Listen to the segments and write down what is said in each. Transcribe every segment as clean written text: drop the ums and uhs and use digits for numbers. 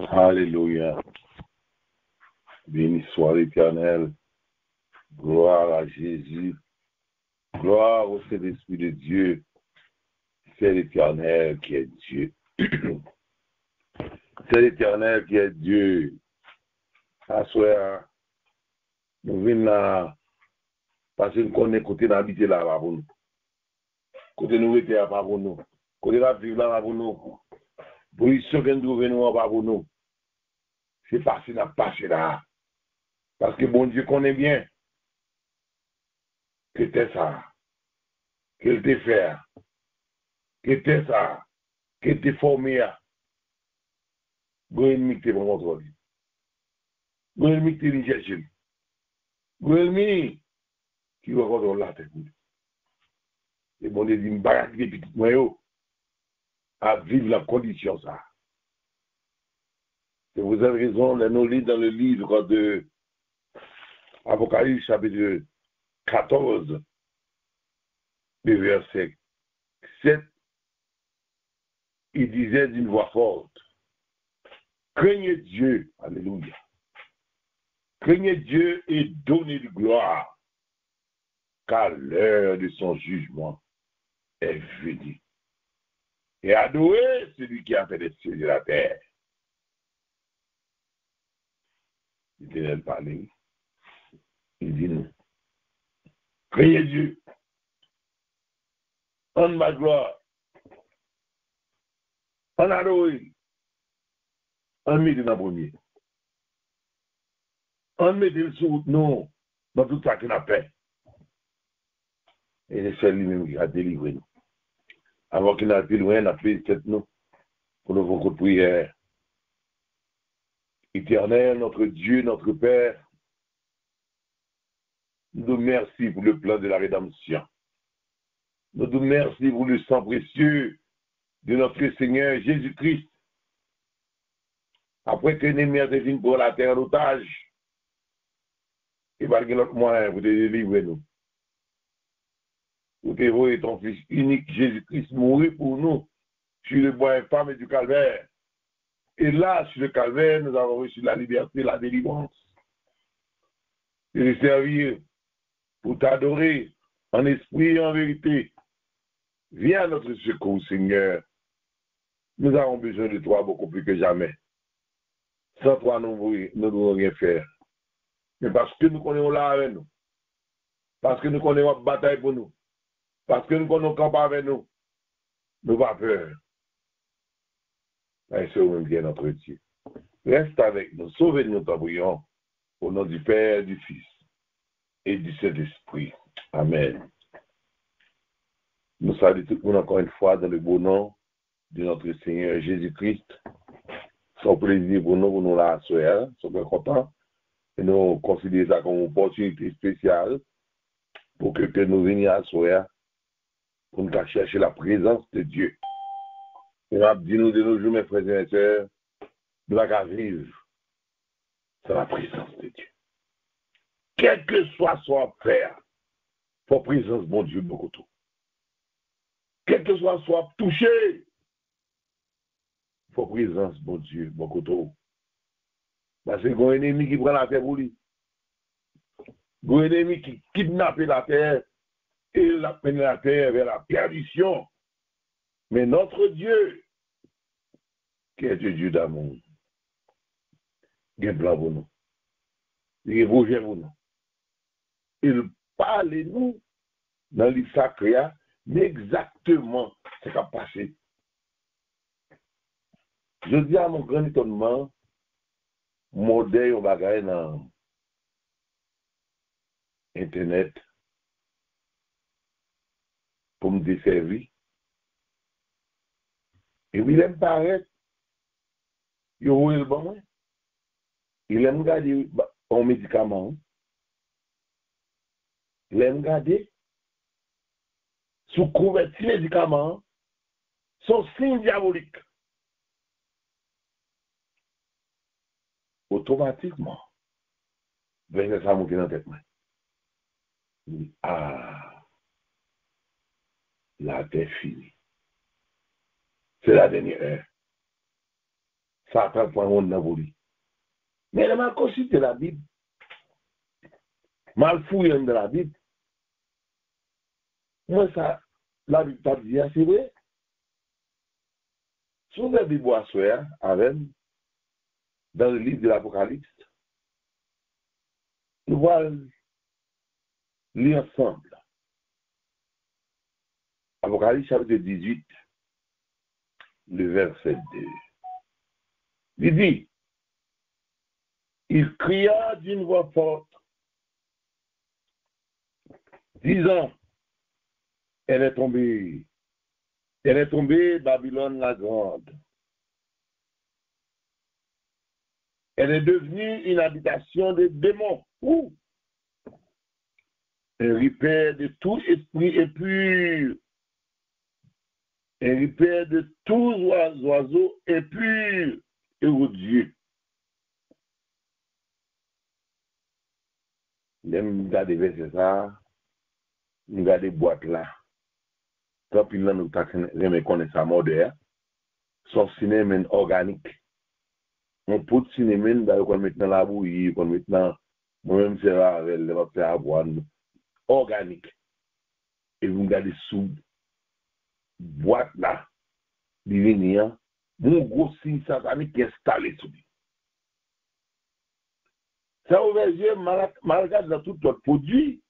Alléluia. Béni soit l'Éternel. Gloire à Jésus. Gloire au Saint-Esprit de Dieu. C'est l'Éternel qui est Dieu. C'est l'Éternel qui est Dieu. À soi, nous venons là parce que nous connaissons côté d'habiter là pour nous. Côté nous était là pour nous. Côté la vivre là pour nous. Position que nous venons pas pour nous. C'est facile à passer là. Parce que bon Dieu connaît bien que c'est ça. Qu'il te fait. Que c'est ça. Que te formé. Gros ennemi qui te prend contrôle. Gros ennemi qui te cherche. Gros ennemi qui va contrôler la tête. Et bon Dieu dit, m'barraque des petits moyens à vivre la condition ça. Et vous avez raison, nous lisons dans le livre de Apocalypse chapitre 14, le verset 7, il disait d'une voix forte, craignez Dieu, alléluia, craignez Dieu et donnez de gloire, car l'heure de son jugement est venue. Et adorez celui qui a fait des cieux et de la terre. L'Éternel parlait. Il dit nous. Craignez Dieu. En ma gloire. En adoré. En mettez dans le premier. En mettez le sous nous dans tout ça qui n'a paix. Et c'est lui-même qui a délivré nous. Avant qu'il n'a plus loin, il a fait cette nous pour nous beaucoup de prières. Éternel, notre Dieu, notre Père, nous te remercions pour le plan de la rédemption. Nous te remercions pour le sang précieux de notre Seigneur Jésus-Christ. Après que l'ennemi a été pour la terre en otage, et malgré notre moyen pour te délivrer nous. Pour te voir ton Fils unique Jésus-Christ mourir pour nous sur le bois infâme du calvaire. Et là, sur le calvaire, nous avons reçu la liberté, la délivrance. Et te servir pour t'adorer en esprit et en vérité. Viens à notre secours, Seigneur. Nous avons besoin de toi beaucoup plus que jamais. Sans toi, nous ne pouvons rien faire. Mais parce que nous connaissons là avec nous, parce que nous connaissons la bataille pour nous, parce que nous connaissons camp avec nous, nous n'avons pas peur. Et c'est même bien notre Dieu. Reste avec nous, sauvez-nous, t'en prions, au nom du Père, du Fils et du Saint-Esprit. Amen. Nous saluons tout le monde encore une fois dans le beau nom de notre Seigneur Jésus-Christ. C'est un plaisir pour nous la soeur, nous sommes contents. Et nous considérons ça comme une opportunité spéciale pour que nous venions à soeur pour nous chercher la présence de Dieu. Et nous disons de nos jours, mes frères et sœurs, de la grâce vive, c'est la présence de Dieu. Quel que soit son affaire, pour présence, mon Dieu, beaucoup tout. Quel que soit son touché, pour présence, mon Dieu, beaucoup trop. Parce que un ennemi qui prend la terre pour lui. Un ennemi qui kidnappe la terre et la peine la terre vers la perdition. Mais notre Dieu, qui est le Dieu d'amour, il est blanc pour nous. Il est rouge pour nous. Il parle de nous dans le sacré, mais exactement ce qui a passé. Je dis à mon grand étonnement, modèle au bagage dans Internet pour me desservir. Et puis, il aime paraître, il roule le bon. Il aime garder un médicament. Il aime garder sous couverture médicament son signe diabolique. Automatiquement, venez ça monter dans la tête. Ah, la terre finie. C'est la dernière heure. Satan prend un dans lui. Mais elle m'a consulté la Bible. Mal fouillé dans la Bible. Moi, ça, la Bible t'a dit, c'est vrai. Sous la Bible à soi, avec, dans le livre de l'Apocalypse, nous allons lire ensemble. Apocalypse chapitre 18, le verset 2. Il dit, il cria d'une voix forte, disant, elle est tombée, Babylone la grande. Elle est devenue une habitation de démons. Ouh. Un repaire de tout esprit impur. Un repaire de tous oiseaux impurs et odieux. Même regarder verset ça, regarder boîte là. Tant pis là nous t'avons connaître ça moderne. Son cinéma organique. On peut cinéma d'ailleurs qu'on met dans la bouillie, qu'on met dans moi-même c'est là avec le papier à boire organique. Et vous regardez sous boîte là, divinier, mon gros signe satanique qui est installé sous lui. Ça ouvre les yeux, malgré dans tout autre produit,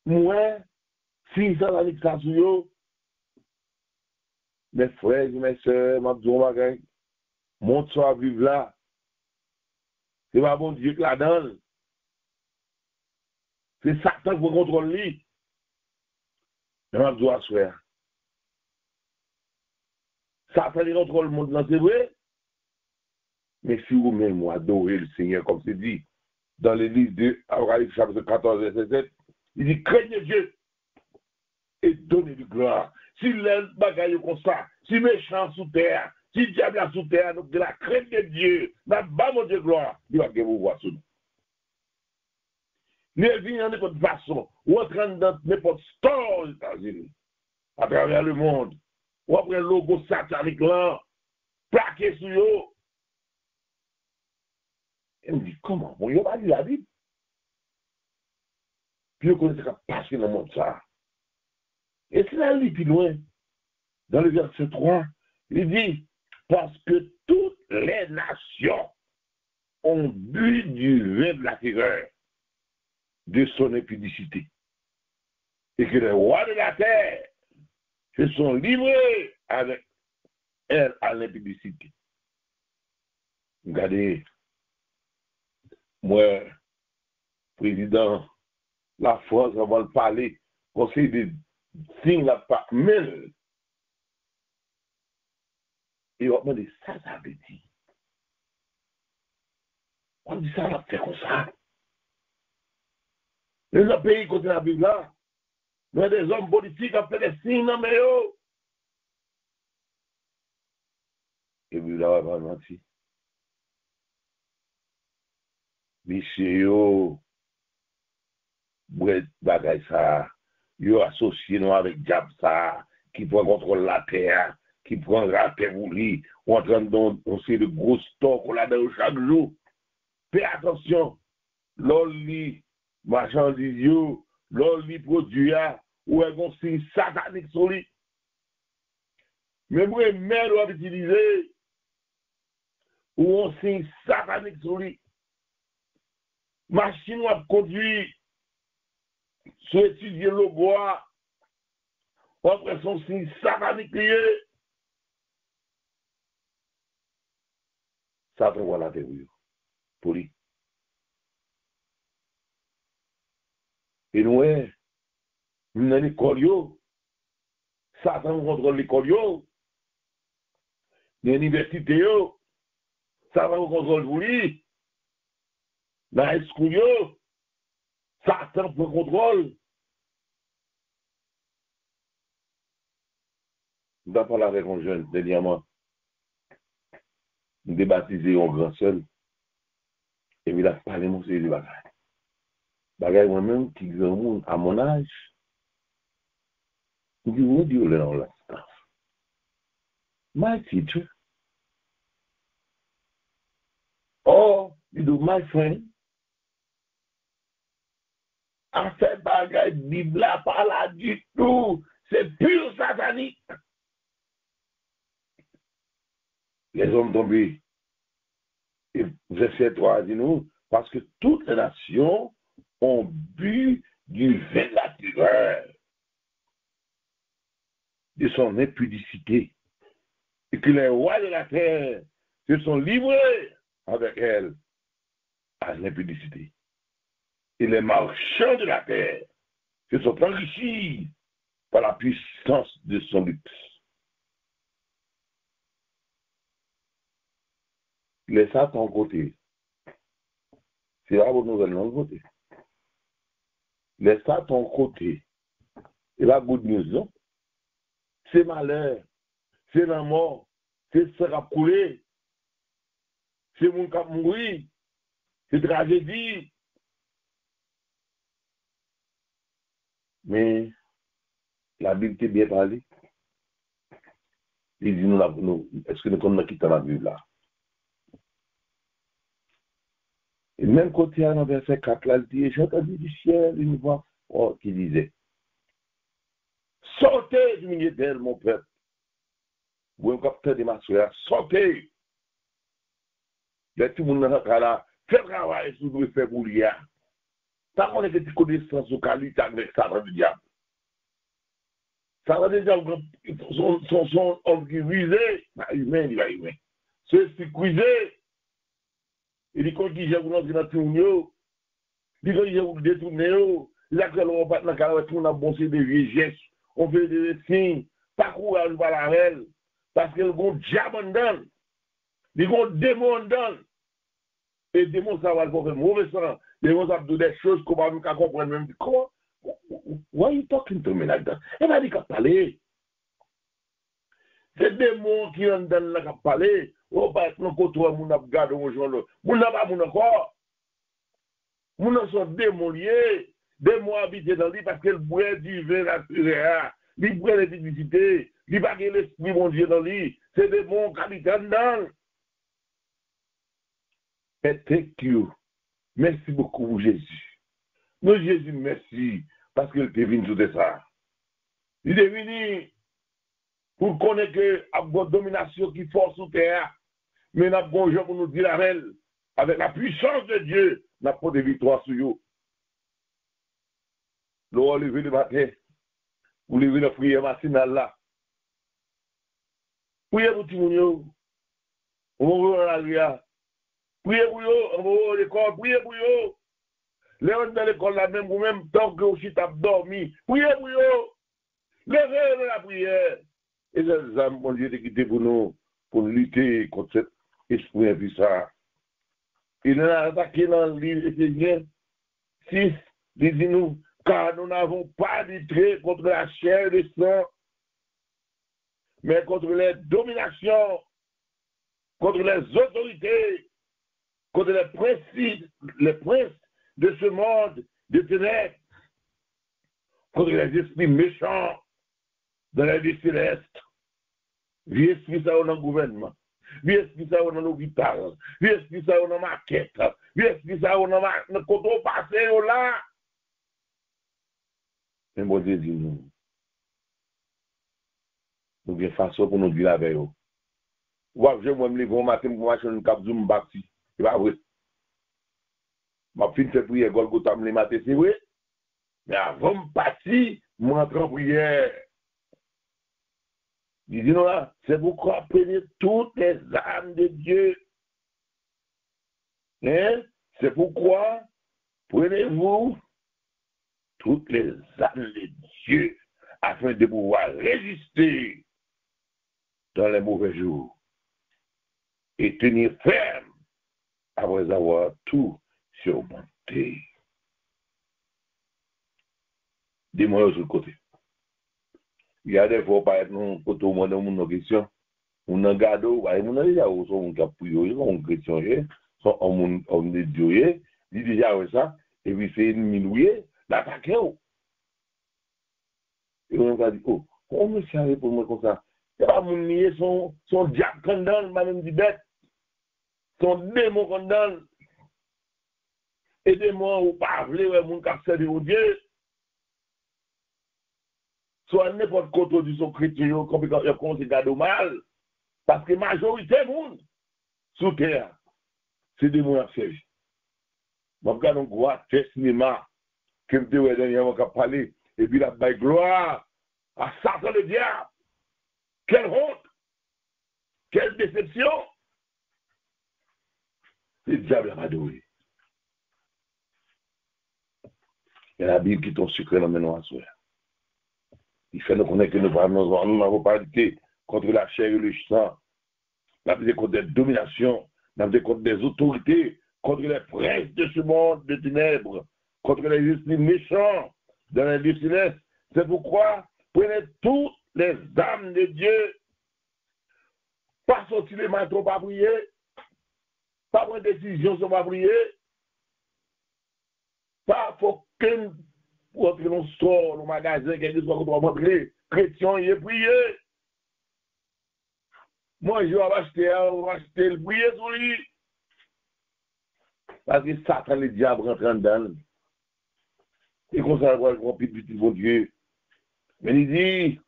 moi, signe satanique ça sous yo, mes frères et mes soeurs, ma bdou monte sur à vivre là. C'est pas bon Dieu qui la donne. C'est Satan qui contrôle lui. Mais ma bdou à soi. Satan qui contrôle le monde, non, c'est vrai. Mais si vous-même vous adorez le Seigneur, comme c'est dit dans le livre de Apocalypse chapitre 14, verset 7, il dit craignez Dieu et donnez du gloire. Si les bagailles comme ça, si méchant sous terre, si diable est sous terre, donc de la crainte de Dieu, n'a pas mon Dieu gloire, il va que vous voir sous nous. Les vignes en n'importe façon, ou entraînent dans n'importe store aux États-Unis, à travers le monde, ou après le logo satanique là, plaqué sur eux. Elle me dit, comment? Bon, il n'a pas lu la Bible. Puis on connaît ce qui a passé dans le monde ça. Et c'est là, plus loin, dans le verset 3, il dit, parce que toutes les nations ont bu du vin de la fureur de son impudicité. Et que les rois de la terre se sont livrés avec elle à l'impudicité. Regardez, moi, président, la France, on va le parler, conseil des signes, la pas, mais, et on va demander, ça veut dire. On dit ça, on a fait comme ça. Les autres pays côté la Bible là, nous avons des hommes politiques qui ont fait des signes dans mes yeux. Et puis là, on va mentir. Monsieur, yo, bagay ça, yo associé nous avec diable ça, qui prend contrôle la terre, qui prend la terre ou lui, ou en train de de gros stocks là-dedans chaque jour. Fais attention, l'oli, marchandise yo, l'oli produit, ou est un signe satanique sur lui. Même les mères doivent utiliser, ou un signe satanique sur lui. Machine ou conduire, sur étudier le bois, après son signe satanique lié. Ça prévoit la théorie. Pour lui. Et nous, nous dans l'école, Satan contrôle l'école, dans l'université, Satan contrôle pour lui. Dans la school, Satan prend contrôle. Nous avons parlé avec un jeune dernièrement. Nous débaptisé un grand seul. Et il a parlé de mon série de bagages. Bagages moi-même qui grand monde à mon âge. Je dis, où Dieu est dans la staff? My teacher, my friend, a fait bagay Bible là pas là du tout, c'est pur satanique. Les hommes tombés. Et verset 3 dit nous, parce que toutes les nations ont bu du vin de la terreur, de son impudicité, et que les rois de la terre se sont livrés avec elle à l'impudicité. Et les marchands de la terre se sont enrichis par la puissance de son luxe. Laisse ça à ton côté. C'est la bonne nouvelle de ton côté. Laisse ça à ton côté. Et la good news, non? C'est malheur, c'est la mort, c'est ce qui a coulé, c'est mon qui a mouru, c'est tragédie. Mais la Bible est bien parlée. Il dit nous, est-ce que nous sommes quitté la Bible là? Et même côté dans verset 4 là, il dit, j'ai entendu du ciel une voix forte qui disait, sortez du milieu d'elle, mon peuple. Vous êtes capteur de ma soeur, sortez. Il y a tout le monde dans le cas là, faites travail si vous devez faire pour l'IA. Ça qu'on est des connaissances au cas lutte avec ça dans le diable. Ça va déjà son homme qui visé, humain, il va humain. C'est cuisé. Il dit qu'on dit j'ai voulu entrer dans tout le monde. Il dit que j'ai voulu détourner. Il a créé le repas dans le cas où on a bossé des vieux gestes. On fait des signes. Pas courage par la règle. Parce que le bon diable en donne. Le bon démon en donne. Et le démon, ça va le faire mauvais sang. Le démon, ça va dire des choses qu'on va même comprendre. Même comment? Why are you talking to me like that? Il m'a dit qu'à parler. C'est des mots qui en donnent là qu'à parler. Oh, bah, non, quand toi, mon abgade, mon jour, mon n'a mon encore. Mon sont démoniés. Des mots habités dans lui parce qu'elle boit du vin naturel. Il boit les publicités. Il va que l'esprit, mon Dieu, dans lui. C'est des mots qui habitent dedans. Et thank you. Merci beaucoup, Jésus. Nous, Jésus, merci. Parce qu'il est venu tout ça. Il est venu pour connaître que la domination qui force sous terre, mais nous avons besoin pour nous dire la reine, avec la puissance de Dieu, nous avons des victoires sur eux. Nous avons levé le matin, vous levez la prière matinale là. Priez pour tout le monde. On va aller à priez pour eux, on va à l'école, priez pour eux. Les gens dans l'école là même, vous-même, tant que vous avez dormi, priez pour eux. Levez la prière. Et les âmes, mon Dieu, est quitté pour nous, pour lutter contre cet esprit impuissant. Il a attaqué dans le livre Éphésiens 6, dit-nous, car nous n'avons pas lutté contre la chair et le sang, mais contre les dominations, contre les autorités, contre les princes de ce monde de ténèbres, contre les esprits méchants dans la vie céleste. Vieux esprit ça dans le gouvernement. Vieux esprit ça dans l'hôpital. Vieux esprit ça dans la maquette. Vieux esprit ça dans le côté passé là. Mais bon Dieu dit nous. Nous avons façon pour nous dire la veille. Je vais me lever au matin pour marcher dans le cap Zoom Bapti. C'est pas vrai. Ma fille fait prière Golgotha le matin, c'est vrai. Mais avant de partir, je rentre en prière. Il dit non là, c'est pourquoi prenez toutes les âmes de Dieu. Hein? C'est pourquoi prenez-vous toutes les âmes de Dieu afin de pouvoir résister dans les mauvais jours et tenir ferme après avoir tout surmonté. Dis-moi sur le côté. Il y a des fois, par exemple, quand on demande une question, on a gardé, on a déjà un capriole, on a question, on a Dieu, il dit déjà ça, et puis c'est une minouille, d'attaquer. Et on a dit, oh, on me savait pour moi comme ça. Il y a mon nier, son diable condamne, madame dit bête, son démon condamne. Et des mots ou pas, les gens qui ont servi au Dieu, soit n'importe quoi du son chrétien, comme ils considèrent mal, parce que la majorité des gens sous terre, c'est des mots à faire. Je regarde un gros cinéma, que je me dernièrement parlé, et puis la baille gloire à Satan le diable. Quelle honte, quelle déception. Le diable a adoré. Il y a la Bible qui tombe sucré dans mes noix. Il fait nous connaître que nous n'avons pas lutté contre la chair et le sang. Nous avons lutté contre des dominations, nous avons lutté contre des autorités, contre les princes de ce monde de ténèbres, contre les esprits méchants dans les lieux célestes. C'est pourquoi prenez toutes les âmes de Dieu, pas sortir les manteaux, pas prier, pas prendre décision sur pas prier, pas faut qu'un pour entrer dans le store, dans le magasin, quelque chose qu'on doit rentrer, chrétien, il est prié. Moi, je vais acheter le prier sur lui. Parce que Satan, le diable, rentre dedans. Et qu'on s'en va le petit bon Dieu. Mais il dit,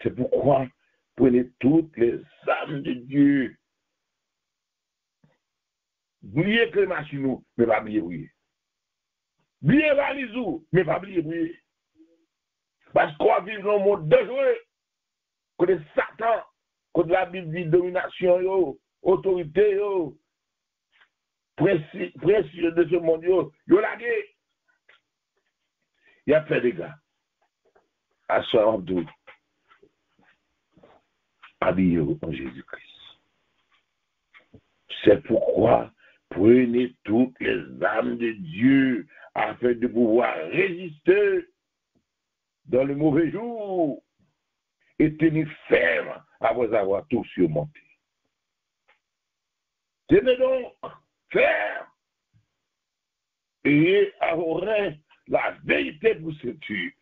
c'est pourquoi prenez toutes les âmes de Dieu. Oubliez que les machines, mais pas oublier prier. Oubliez valisou, mais pas oublier prier. Parce qu'on vit dans un monde dangereux. Contre Satan, contre la Bible dit domination, yo, autorité, yo, précieux de ce monde, yo lagué. Il a fait des gars. À soi Abdou, habillé en Jésus-Christ. C'est pourquoi prenez toutes les âmes de Dieu afin de pouvoir résister dans le mauvais jour et tenir ferme après avoir tout surmonté. Tenez donc ferme et aurez la vérité pour ceinture.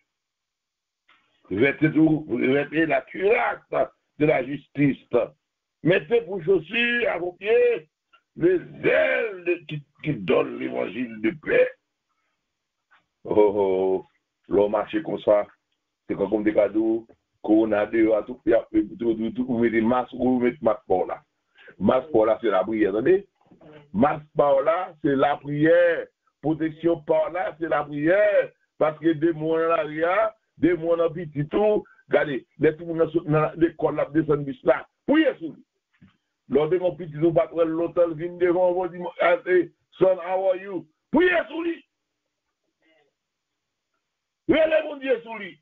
Revêtez la cuirasse de la justice. Mettez pour chaussures à vos pieds les ailes qui donnent l'évangile de paix. Oh, l'homme marche comme ça. C'est comme des cadeaux. Qu'on a deux à tout, vous mettez masque ou vous mettez masque par là. Masque par là, c'est la prière, attendez. Masque par là, c'est la prière. Protection par là, c'est la prière. Parce que des mois en arrière, des mois en petit tout, regardez, les tout dans l'école là, descend du là. Priez sur lui. Lors de mon petit nous battre l'hôtel, vient devant, on va dire, son, how are you? Priez sur lui. Relève mon Dieu sur lui.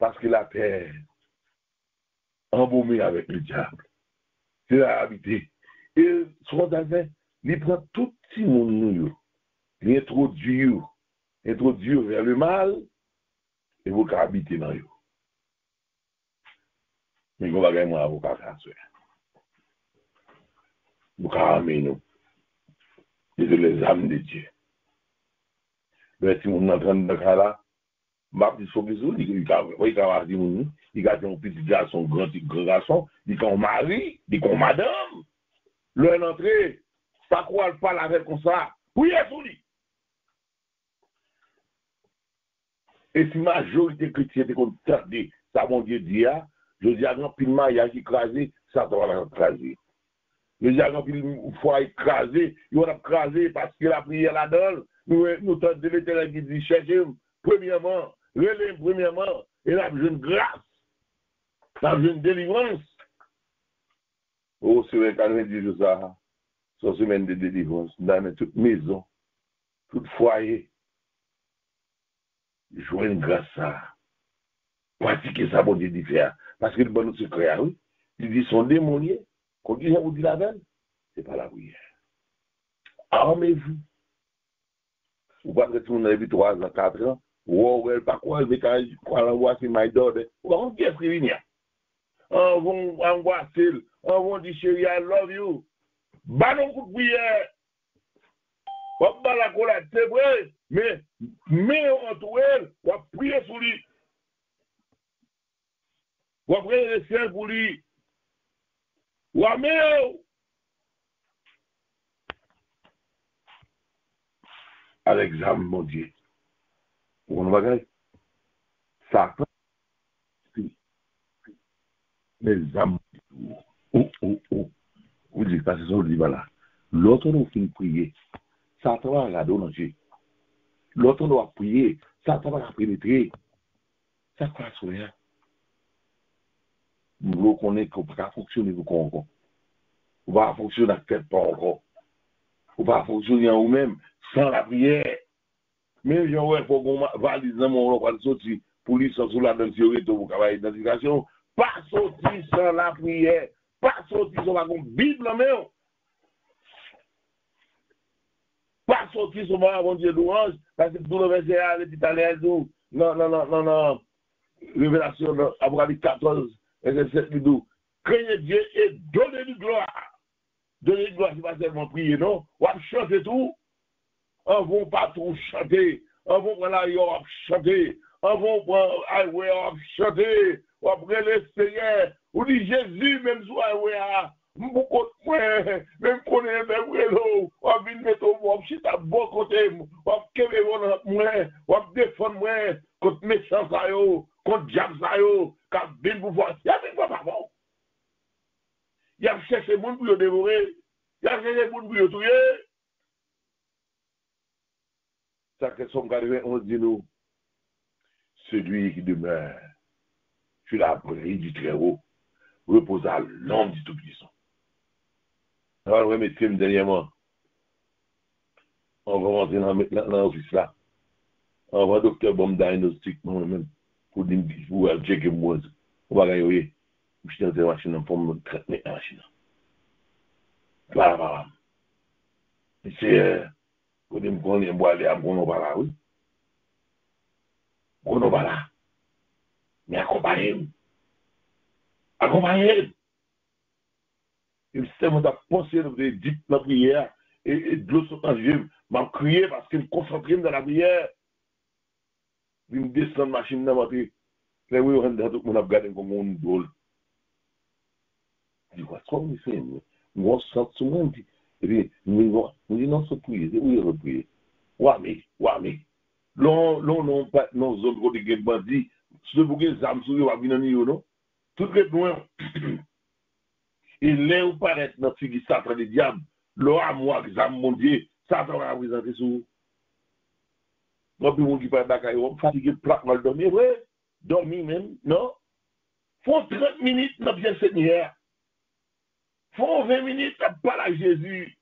Parce que la terre, embaumée avec le diable, c'est la habité. Et soit d'avant, il prend tout petit monde, il introduit vers le mal, et vous pouvez habiter dans eux. Mais vous avez un avocat à faire. Vous pouvez amener nous. Et de les âmes de Dieu. Mais si vous êtes en train de là, ma petite solution, il a un petit garçon, grand garçon, il a un mari, il a une madame. Leur entrée, pas quoi elle parle avec comme ça. Oui, sur lui. Et si majorité chrétienne est comme ça, mon Dieu dit, je dis à grand pile mariage écrasé, ça doit l'écraser. Je dis à grand pile foi écrasé, il va écraser parce que la prière la donne. Nous tentons de l'Éternel qui dit, cherchez premièrement, relève premièrement, et la jeune grâce, la jeune délivrance. Oh, c'est vrai quand on dit ça, c'est une semaine de délivrance, dans toute maison, tout foyer, jouer une grâce à pratiquer ça, bon Dieu dit faire. Parce que le bon secret, oui, il dit son démonier, quand il vous dit la veine, c'est pas la prière. Armez-vous. Vous pouvez tout le monde depuis 3 ans, 4 ans, ou pas quoi, mais quand l'envoie c'est my daughter, ou pas qui est prévenu. On va embrasser, on va dire chérie, I love you. Ballon coup de prière. On va la colère, c'est vrai, mais entre elles, on va prier sur lui. On va prier le ciel pour lui. On va avec âme, mon Dieu. On va regarder. Ça prend les âmes. Vous dites pas, c'est ça, vous dites, voilà. L'autre nous finit prier. Ça va regarder dans Dieu. L'autre nous a prié. Ça va pénétrer. Ça va se faire. Vous connaissez qu'on va fonctionner encore. On va fonctionner à tête pas encore. On va fonctionner en vous-même sans la prière. Même si on faut qu'on valise dans mon va sortir police sur la sécurité pour travailler d'identification, pas sortir sans la prière, pas sortir sans la Bible en main. Pas sortir sur ma bon Dieu louange, parce que tout le verset à l'Italien dit non. Révélation Apocalypse 14, verset 7 nous dit craignez Dieu et donnez-lui gloire. Donnez-lui gloire, c'est pas seulement prier, non? On va chanter tout. On va pas tout chanter. On va prendre la on va chanter. On va prendre highway, on va chanter. On va prendre le Seigneur. On dit Jésus, même sur highway, même qu'on est même réseau, on va venir mettre au monde, si t'as bon côté, on va kémer moi, on va défendre moi, contre méchants ça yo, contre diable ça yo, quand bien pour voir, il y a bien pas bon. Il y a cherché monde pour le dévorer, il y a cherché monde pour le tuer. Ça que son gardien on dit nous, celui qui demeure sur la prairie du Très-Haut repose à l'ombre du Tout-Puissant. Alors, oui, messieurs, dernièrement, on va rentrer dans l'office là. On va docteur bon diagnostic moi-même pour dire pour checker moi. On va gagner. Je suis dans la machine pour me traiter la machine. Voilà. C'est pour dire qu'on est boire à bon voilà, oui. Bon voilà. Mais accompagnez. Le système a pensé de dire la prière et de l'eau sur un jeu. M'a crié parce qu'il me concentre dans la prière. Il me descend la machine dans ma tête. Là, oui, on a tout le monde regardé comme on drôle. Je dis, what's wrong with him? Moi, je sens tout le monde. Et puis, nous dit, non, c'est prier. C'est oui, c'est prier. Ouamé. Non, pas, non, zone côté de bandit. Si vous avez des âmes sur vous, vous avez non? Tout est loin. Et là, vous paraît dans ce qui s'appelle le diable. Là, à moi, examen mon Dieu, ça va présenter sur vous. Moi, puis, mon qui parle d'accord, fatigué, plaque, mal dormir, ouais. Dormir même, non? Faut 30 minutes dans bien Seigneur. Faut 20 minutes à parler à Jésus.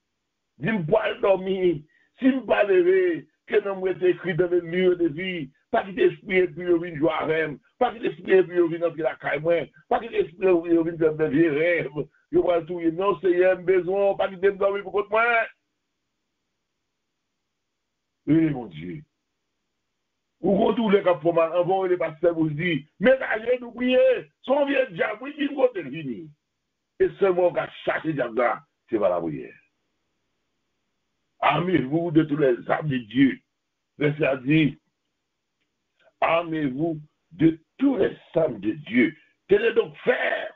Dis-moi pas dormir. Si je ne pas lever, que nous m'ait écrit dans le livre de vie. Pas qu'il t'esprit puis il vient jouer à rêve. Pas qu'il t'esprit puis il vient dans la caille. Pas qu'il t'esprit puis il vient dans des rêves. Il va tout dire non, Seigneur, besoin. Pas qu'il t'aime dormir pour contre moi. Oui, mon Dieu. Ou quand tous les cas pour mal, avant les pasteurs vous disent, mais allez nous prier. Son vieux diable, oui, il va te venir. Et seulement qu'à chasser diable là, c'est pas la prière. Armez-vous de tous les âmes de Dieu. Verset dit, armez-vous de tous les âmes de Dieu. Tenez donc faire.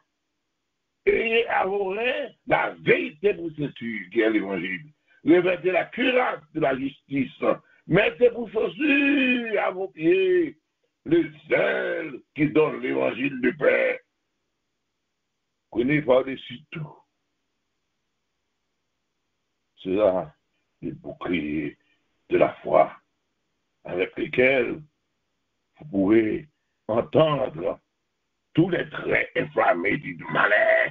Ayez à vos reins la vérité pour ceinture, qui est l'évangile. Revêtez la cuirasse de la justice. Mettez pour chaussures à vos pieds le zèle qui donne l'évangile de paix. Prenez par-dessus tout. Cela, les boucliers de la foi avec lesquels vous pouvez entendre tous les traits inflammés du malheur,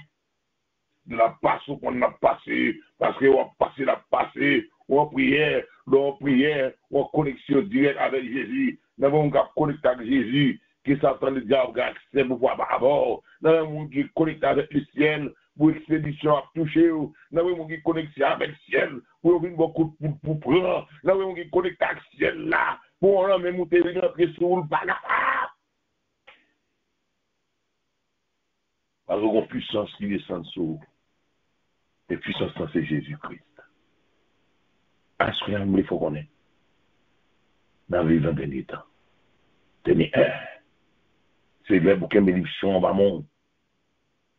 de la passion qu'on a passée, parce qu'on a passé la passée, ou en prière, ou en connexion directe avec Jésus. Nous avons connecté avec Jésus, qui s'attend le diable, c'est pour voir par rapport. Nous avons qui connecté avec le ciel, pour expédition à toucher. Nous avons qui connecté avec le ciel, pour venir beaucoup pour prendre. Nous avons qui connecté avec le ciel là, pour en même monter rentrer sur le banana. Parce qu'on puissance qui descend sur vous. Et puissance, c'est Jésus-Christ. Assurez-moi, il faut qu'on ait. Dans les 20 derniers temps. Tenez un. C'est là pour qu'il y ait des bénédictions en bas monde.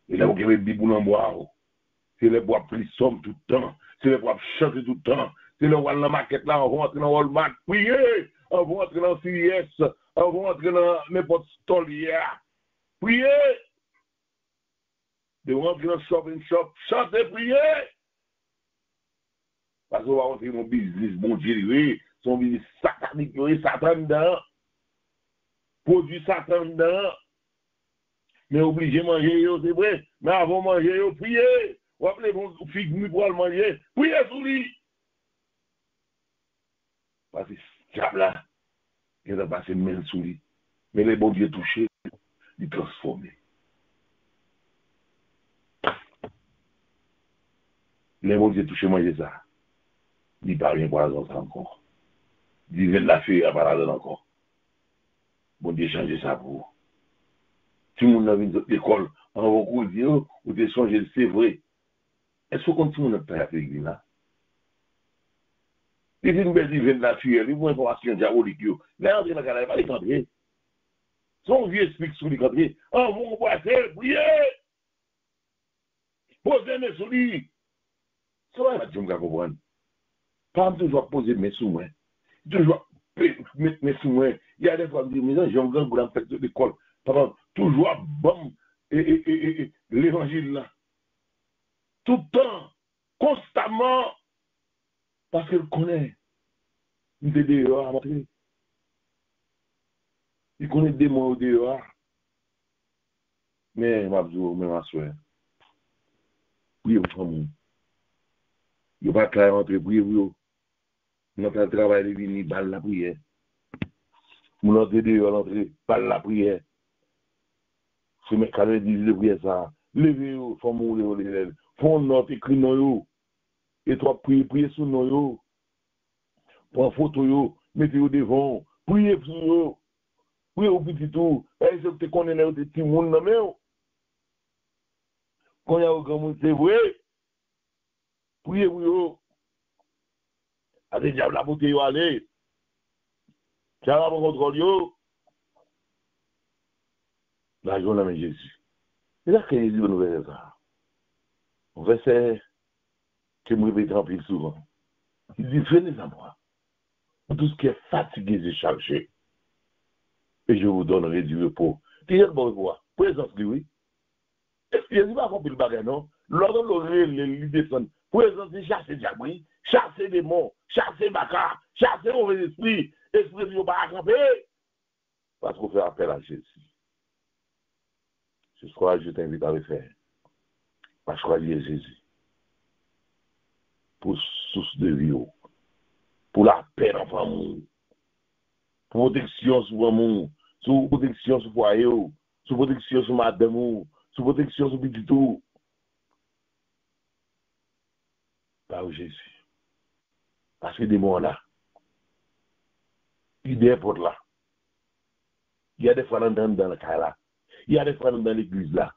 C'est là pour qu'il y ait des biboules en bois. C'est là pour plus somme tout le temps. C'est là pour chanter tout le temps. C'est le roi de la maquette là, on va entrer dans Walmart, prier, on va entrer dans CIS, on va entrer dans n'importe stolière, prier. De rentrer dans shopping shop, chanter, prier. Parce qu'on va rentrer dans mon business, bon Dieu, son business satanique, Satan dedans, produit Satan dedans. Mais obligé de manger, c'est vrai. Mais avant de manger, priez. Ou appelez vos filles pour le manger, priez sous lui. Parce que ce diable-là, il a passé une main sous lui. Mais les bons Dieu touchés, ils transforment. Les bons Dieu touchés, manger ça. Il ne rien pour la zone encore. Il vient de la fille à pas la donne encore. Bon Dieu, changer ça pour vous. Tout le monde a vu l'école, en recours, dit, oh, ou des songes, c'est vrai. Est-ce qu'on continue à faire l'église là? Il dit une belle divine de la fille, il veut une information diabolique. Là, on dit, il va pas les cadrer. Son vieux explique sur les cadrer. Oh, mon voisin, priez! Posez mes sous lui. Ça va, je me comprendre. Pas toujours poser mes sous moi. Toujours mettre mes sous moi. Il y a des fois, je me dis, j'ai un grand boulot en fait de l'école. Toujours bon l'évangile là. Tout le temps, constamment, parce qu'elle connaît. Il est dehors à montrer. Il connaît des mots dehors. Mais, ma soeur, oui, vous famille. Il n'y a pas de travail entre prier, oui. Notre travail est venu par la prière. Mon autre dehors, l'entrée, par la prière. C'est mes cadres disent de prière ça. Levez-vous, font les font notre écrit non. Et toi, priez sur nous. Prends photo, mettez-vous devant. Priez sur nous. Priez au petit tout. Est-ce que tu connais les petits monde dans le quand il y a au grand monde, c'est vrai. Priez pour eux. À des diables, la beauté, aller. Ça va pour contrôle, la journée de Jésus. C'est là que Jésus nous verset ça. Un verset que je répète en plus souvent. Il dit, venez à moi. Tout ce qui est fatigué et chargé. Et je vous donnerai du repos. Qui est le bon repos? Présence de lui. Est-ce que Jésus va compris le bagage, non? Lors de l'oreille, lui descend. Présence de chasser diable, chasser des démons, chasser baka, chasser mauvais esprit. Esprit de pas camper. Parce qu'on fait appel à Jésus. Ce soir, je t'invite à le faire. À choisir Jésus. Pour source de vie. Pour la paix dans le famille. Pour protection sur le monde. Sur protection sur le foyer. Sur protection sur madame. Sur protection sur petit tout. Par Jésus. Parce que des mots là. Il y a des portes là. Il y a des fois dans le cas là. Il y a des fois dans l'église là.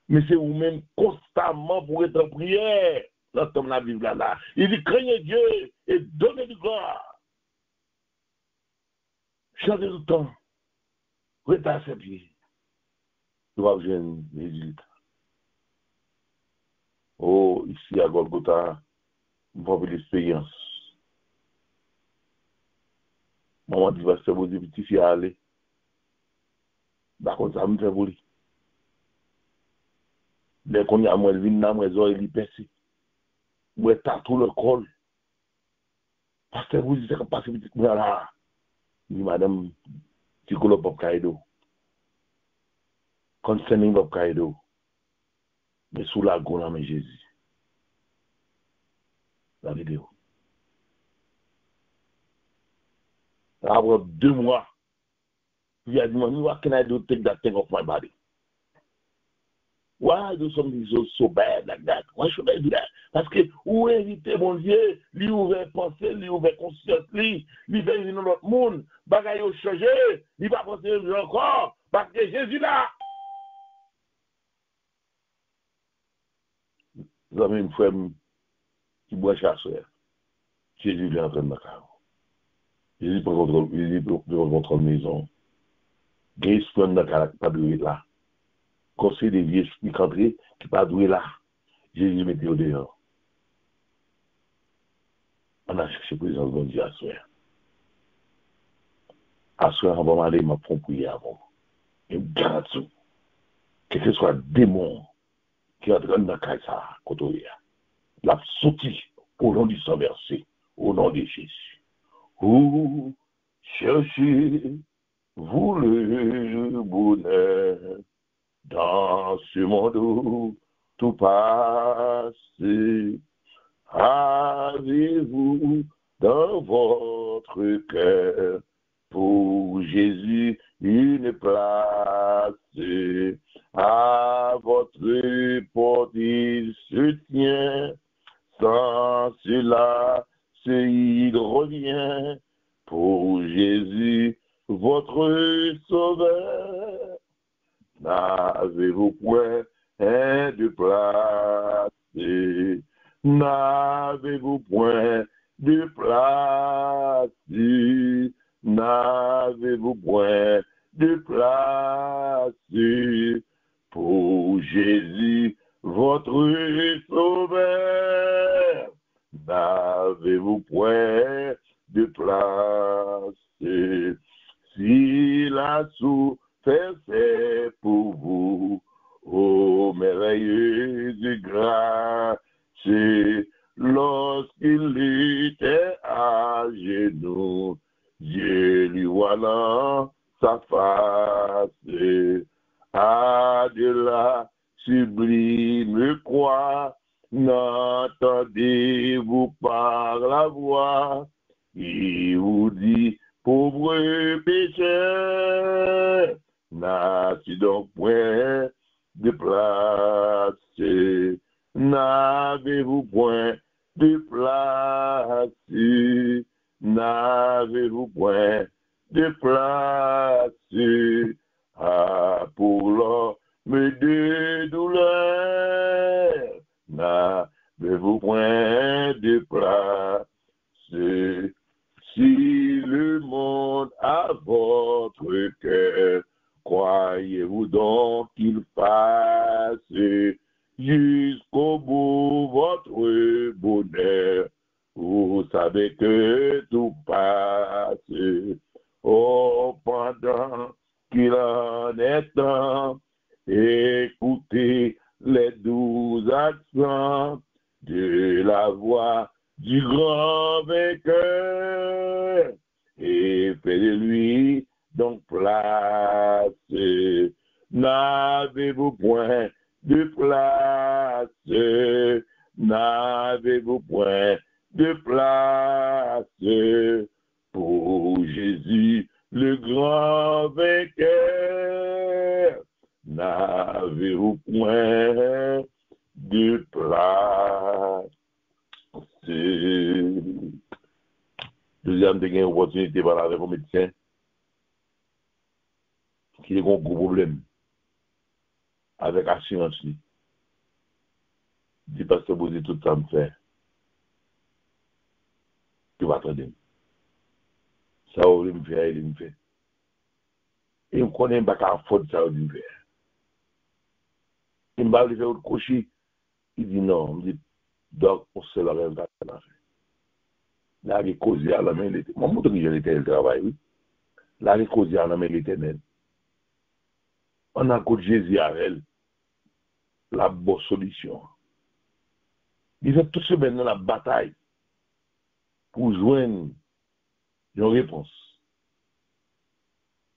Mais c'est vous-même constamment pour être en prière. L'autre la Bible là. Il dit craignez Dieu et donnez du gloire. Chantez tout le temps. Retard ses pieds. Nous avons jeune résultat. Oh, ici à Golgotha, nous avons l'expérience. Maman dit, va se faire vos petits filles à aller. D'accord, ça me fait voler. Dès qu'on y a moins de vin, moi, les oreilles, ils percent. Moi, t'as tout le col. Parce que vous dites que passer petit peu là. Dit, madame, tu colles le pop caïdo. Concerning pop caïdo. Mais sous la gola, mais Jésus. La vidéo. Après 2 mois, il a dit, what can I do to take that thing off my body? Why do some things so bad like that? Why should I do that? Parce que, où éviter, mon Dieu, lui ouvert pensée, lui ouvert conscience, lui fait une autre monde, bagaille au changer, il va penser encore, parce que Jésus là. Vous avez une femme qui boit chasseur. Jésus vient entrer dans la cave. Jésus prend contrôle maison. Jésus prend dans la cave, pas de là. Conseil des vieux esprits qui qui pas doué là. Jésus mettait au dehors. On a cherché présence de Dieu à soi. À soi, on va aller, m'a prier avant. Et garantis, quel que soit le démon qui est en train de faire ça, côté, l'a sorti au nom du sang versé, au nom de Jésus. Vous cherchez, vous le bonheur, dans ce monde où tout passe. Avez-vous dans votre cœur pour Jésus une place? À votre porte il se tient, sans cela il revient pour Jésus votre sauveur. N'avez-vous point de place? N'avez-vous point de place? N'avez-vous point de place pour Jésus, votre sauveur? N'avez-vous point de place? Si la souffert c'est pour vous, ô merveilleuse grâce, lorsqu'il était à genoux, Dieu lui voilà sa face. À de la sublime croix, n'entendez-vous par la voix? Il vous dit, pauvre pécheur, n'a-t-il donc point de place? N'avez-vous point de place? N'avez-vous point de place? Ah, pour l'homme de douleur, n'avez-vous point de place? Si le monde a votre cœur, croyez-vous donc qu'il passe jusqu'au bout votre bonheur? Vous savez que tout passe. Oh, pendant qu'il en est temps, écoutez les doux accents de la voix du grand vainqueur et faites de lui donc place. N'avez-vous point de place? N'avez-vous point de place pour Jésus le grand vainqueur? N'avez-vous point de place? Deuxième, j'ai une opportunité de parler avec un médecin qui a un gros problème avec l'assurance. Il dit parce que vous dites tout ça me fait. Tu vas attendre. Ça va me faire, il me fait. Et on connaît pas qu'à faute ça va me faire. Il m'a fait autre cocher. Il dit non, il dit donc on se la rêve là. Là, il est causé à la main de l'éternel. Moi, je suis l'éternel travail, oui. Là, il est causé à la main de l'éternel. On a côté Jésus à elle, la bonne solution. Il fait tout ce même dans la bataille pour joindre une réponse.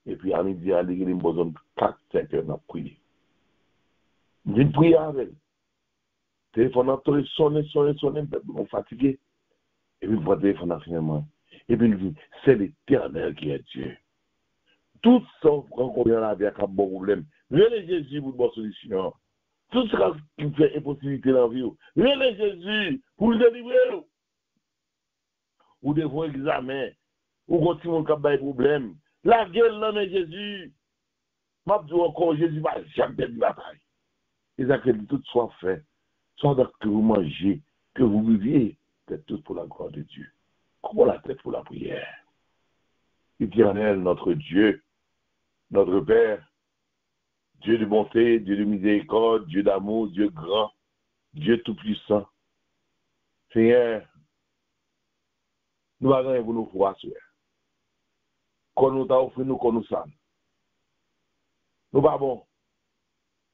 Et puis, à midi, à l'église, il me besoin de 4-5 heures de prier. Je viens de prier avec elle. Le téléphone a sonné, on est fatigué. Et puis, le téléphone a finalement. Et puis, il dit, c'est l'éternel qui est Dieu. Tout ça, quand on a la vie avec un bon problème, venez Jésus pour une bonne solution. Tout ce qui fait impossibilité dans la vie, venez Jésus pour nous délivrer. Ou devons examiner, ou continuons à avoir des problèmes. La gueule, là, mais Jésus, m'a dit encore, Jésus va jamais perdre la bataille. Et ça que tout soit fait, soit que vous mangez, que vous viviez, c'est tout pour la gloire de Dieu. Comment la tête pour la prière? Éternel, notre Dieu, notre Père, Dieu de bonté, Dieu de miséricorde, Dieu d'amour, Dieu grand, Dieu tout-puissant. Seigneur, Nous avons rien pour nous faire. Quand nous avons offert, nous connaissons ça. Nous pas bon.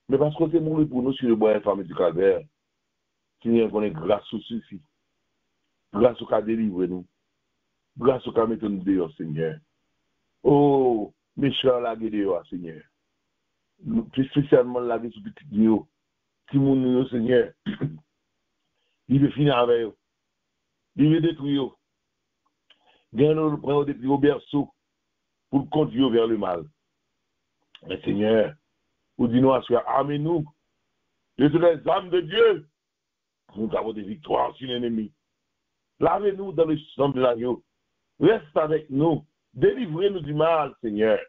Mais parce que c'est mourir pour nous sur le bois infâme du calvaire, Seigneur, qu'on est grâce au suffit. Grâce au cas délivrer nous. Grâce au cas mettre nous dehors, Seigneur. Oh, mes chers, la dehors, Seigneur. Plus spécialement la vie sur petit Dieu. Si mon Seigneur, il veut finir avec eux. Il veut détruire eux. Gagnons le prendre depuis au berceau pour le conduire vers le mal. Mais Seigneur, vous dites-nous à soi, armez-nous de toutes les âmes de Dieu. Nous avons des victoires sur l'ennemi. Lavez-nous dans le sang de l'agneau. Reste avec nous. Délivrez-nous du mal, Seigneur.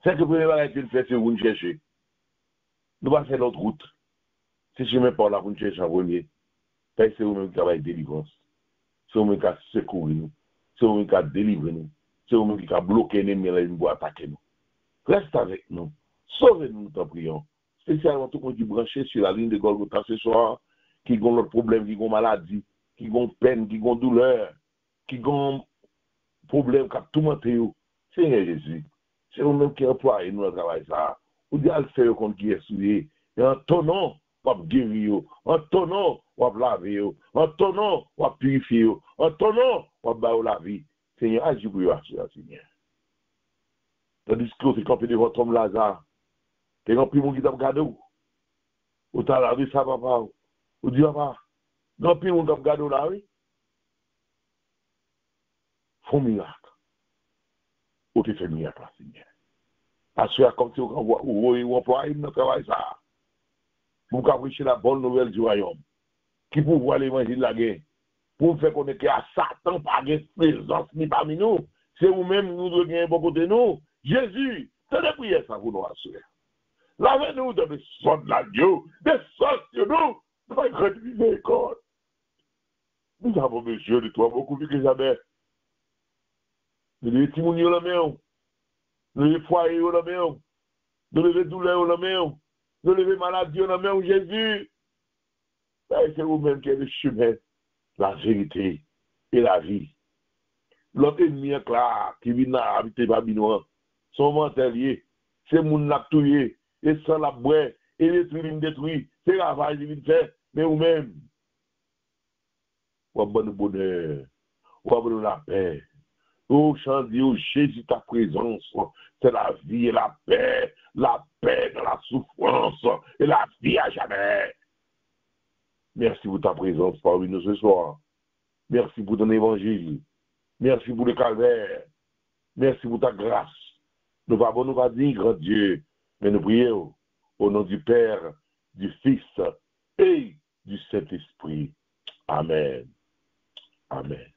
C'est que le premier bagage que nous faisons, c'est vous nous chercher. Nous allons faire notre route. C'est chemin par là pour nous chercher en premier. C'est vous-même qui travaillez délivrance. C'est vous-même qui secourir nous. C'est vous-même qui délivrer nous. C'est vous-même qui bloquer l'ennemi et nous attaquer nous. Reste avec nous. Sauvez-nous, nous t'en prions. Spécialement tout le monde qui est branché sur la ligne de Golgotha ce soir, qui ont leurs problèmes, qui ont maladie, qui ont peine, qui ont douleur, qui ont problème, qui ont tout monté. Seigneur Jésus, c'est vous-même qui employez nous le travail ça. Vous dites à le faire contre qui est souillé. Et en ton nom, on va guérir. En ton nom, on va laver. En ton nom, on va purifier. En ton nom, on va battre la vie. Seigneur, agis pour vous, Seigneur. Tandis que vous êtes campé devant votre homme Lazare, et quand mon qui t'a regardé, ou t'as lavé ça, papa, ou dit, papa, quand mon qui t'a regardé là, oui, font miracle. Ou t'es fait miracle, Seigneur. Parce que comme si vous employez notre travail, ça, vous pouvez la bonne nouvelle du royaume, qui pour voir l'évangile de la guerre, pour faire connaître qu'à Satan, pas de présence ni parmi nous, c'est vous-même, nous devons gagner beaucoup de nous. Jésus, c'est des prières, ça vous nous assurer. Lavez-nous de le sang de l'agneau, des sang sur nous, de la grande miséricorde. Nous avons besoin de toi beaucoup plus que jamais. Nous devons témoigner la main, nous devons foyer la main, nous devons douleur la main, nous devons maladie la main, Jésus. C'est vous-même qui êtes le chemin, la vérité et la vie. L'autre ennemi est là, qui vient habiter Babylone, son mentalier, c'est mon naptouillé, et sans la boue, et détruit, c'est la vache qui vient faire, mais vous-même, vous avez bon bonheur, vous avez la paix. Oh, chante oh Jésus, ta présence, c'est la vie et la paix dans la souffrance, et la vie à jamais. Merci pour ta présence parmi nous ce soir. Merci pour ton évangile. Merci pour le calvaire. Merci pour ta grâce. Nous ne pas dire, grand Dieu, mais nous prions au nom du Père, du Fils et du Saint-Esprit. Amen. Amen.